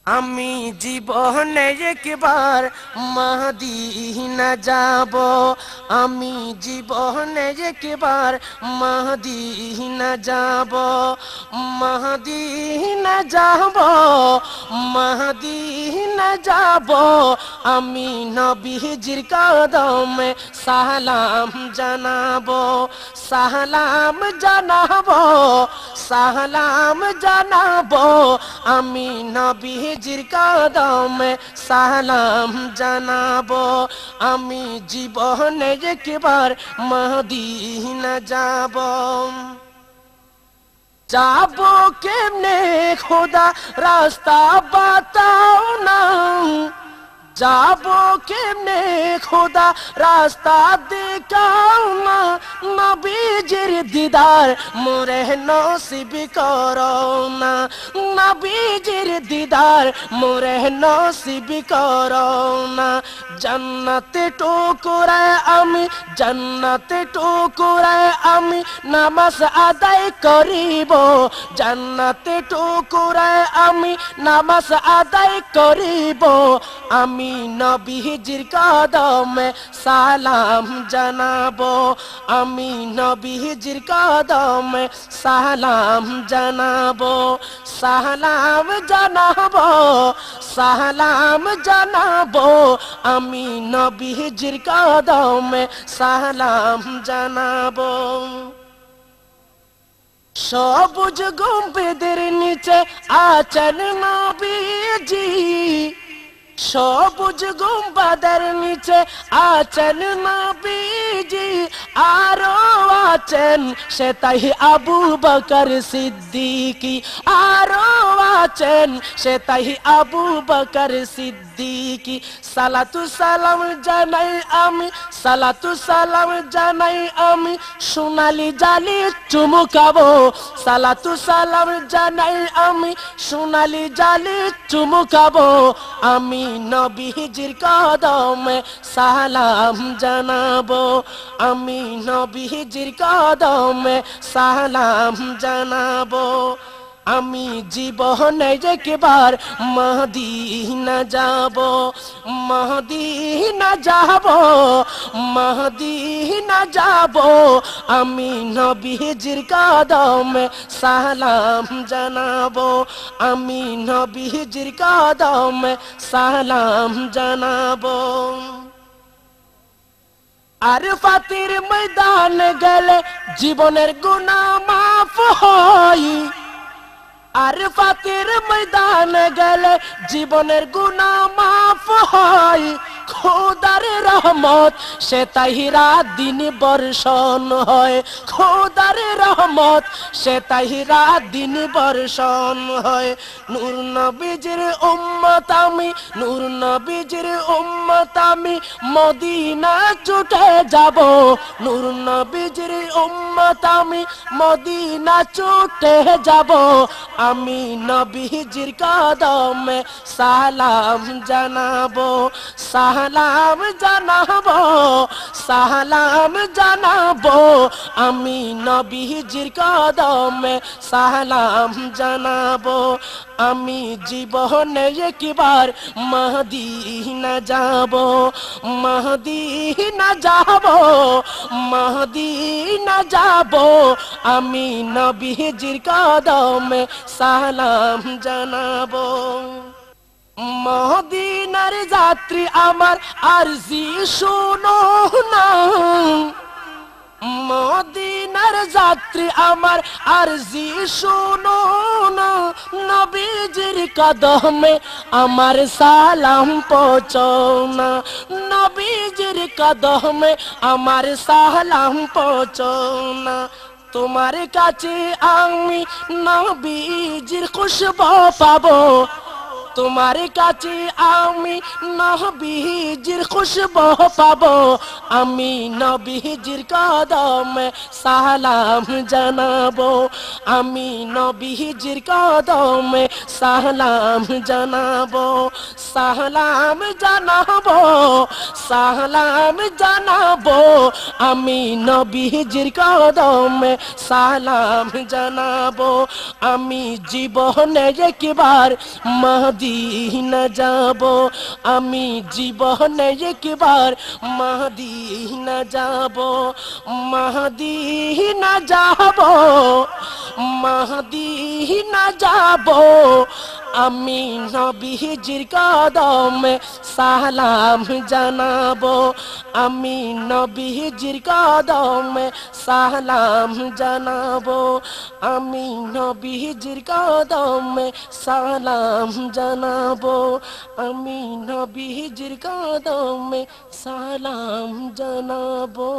আমি জীবনে একবার মদিনা যাব, আমি জীবনে একবার মদিনা যাব, মদিনা যাব, মদিনা যাব। আমি নবীজির কদমে সালাম জানাবো, সালাম জানাবো, সালাম জানাবো। আমি নবীজির কদমে সালাম জানাবো, আমি জীবনে একবার মদিনা যাব। যাবো কেমনে খোদা রাস্তা বাতাও না, যাবো কেমনে খোদা রাস্তা দেখাও না। নবীজির দিদার মোরে নসিব করো না, নবীজির দিদার মোরে নসিব করো না। জান্নাতে টুকুরায় আমি, জান্নাতে টুকুরায় আমি নামাজ আদায় করিব, জান্নাতে টুকুরায় আমি নামাজ আদায় করিব। আমি নবীজির কদমে সালাম জানাবো, আমি নবীজির কদমে সালাম জানাবো, সালাম জানাবো, সালাম জানাবো। আমি নবীজির কদমে সালাম জানাবো। সবুজ গম্বুজের নিচে আছেন নবীজি, সবুজ গম্বুজের নিচে আছেন নবীজি। আরো আছেন সেতাই আবু বকর সিদ্দিকী, আরো আছেন সেতাই আবু বকর সিদ্দিকী। সালাতু সালাম জানাই আমি, সালাতু সালাম জানাই আমি সোনালি জালি চুমুকাবো, সালাতু সালাম জানাই আমি সোনালি জালি চুমুকাবো। আমি নবীজির কদমে সালাম জানাবো, আমি নবীজির কদমে সালাম জানাবো। আমি জীবনে একবার মদিনা যাব, মদিনা যাব, মদিনা যাব। আমি নবীজির কদমে সালাম জানাবো, আমি নবীজির কদমে সালাম জানাবো। আরফাতের ময়দান গেলে জীবনের গুনাহ মাফ হয়, আরফাতের ময়দান গেলে জীবনের গুনাহ মাফ হয়। খোদার রহমত সে তাই রাত দিন বর্ষণ হয়, খোদার রহমত সে তাই রাত দিন বর্ষণ হয়। নূর নবীজির উম্মত আমি, নূর নবীজির উম্মত আমি মদিনা ছুটে যাব, নূর নবীজির উম্মত আমি মদিনা ছুটে যাব। আমি নবীজির কদমে সালাম জানাবো, সালাম জানাবো, সালাম জানাবো। আমি নবীজির কদমে সালাম জানাবো, আমি জীবনে একবার মদিনা যাব, মদিনা যাব, মদিনা যাব। আমি নবীজির কদমে সালাম জানাবো। মদিনার যাত্রী আমার আরজি শোনো না, মদিনার যাত্রী আমার আরজি শোনো না। নবীজির কদমে আমার সালাম পৌঁছাও না, নবীজির কদমে আমার সালাম পৌঁছাও না। তোমার কাছে আমি নবীজির খুশবু পাবো, তোমার কাছে আমি নবীজির খুশবু পাবো। আমি নবীজির কদমে সালাম জানাবো, আমি নবীজির কদমে সালাম জানাবো, সালাম জানাবো, সালাম জানাবো আমি নবীজির কদমে সালাম জানাবো আমি জীবনে একবার মদিনা যাব আমি জীবনে একবার মদিনা যাব মদিনা যাব মদিনা যাব আমি নবীজির কদমে সালাম জানাবো আমি নবীজির কদমে সালাম জানাবো আমি নবীজির কদমে সালাম জানাবো আমি নবীজির কদমে সালাম জানাবো